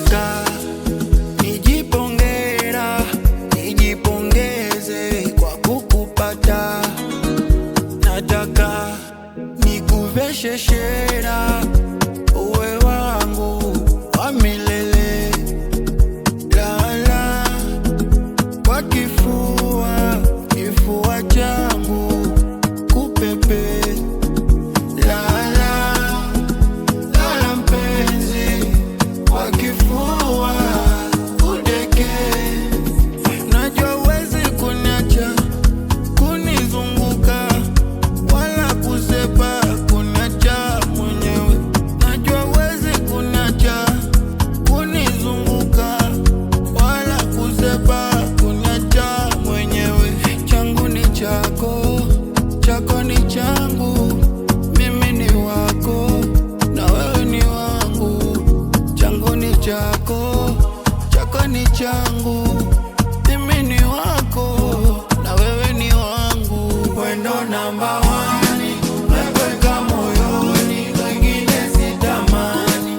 nataka nijipongeze kwa kukupata. Nataka nikuveshe shera, uwe wangu wa milele. Lala kwa kifua changu kupepe. Lala mpenzi kwa kifua udeke. Najua huwezi kuniacha kunizunguka wala kusepa kuniacha mwenyewe. Najua huwezi kuniacha kunizunguka wala kusepa kuniacha mwenyewe. Changu ni chako, chako ni changu, mimi ni wako na wewe ni wangu. Changu ni chako, chako ni changu, mimi ni wako na wewe ni wangu. Wendo namba 1 nakuweka moyoni, wengine sitamani.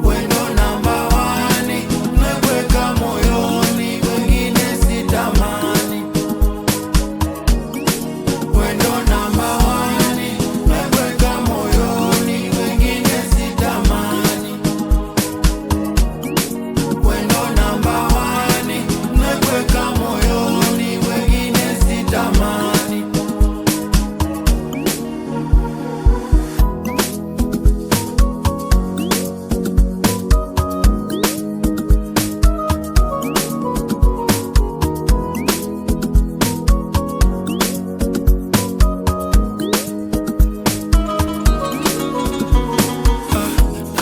Wendo namba 1 nakuweka moyoni, wengine sitamani. Wendo namba 1 nakuweka moyoni, wengine sitamani. Wendo namba 1 nakuweka moyoni, wengine sitamani.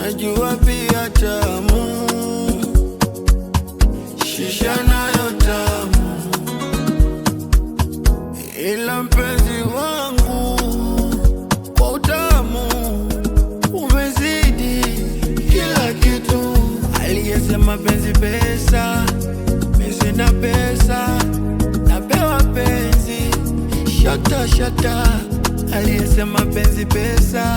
Najua pia tamu, shisha nayo tamu, ila mpenzi wangu kwa utamu umezidi kila kitu. Aliyesema penzi pesa, mimi sina pesa, napewa penzi shata shata. Aliyesema penzi pesa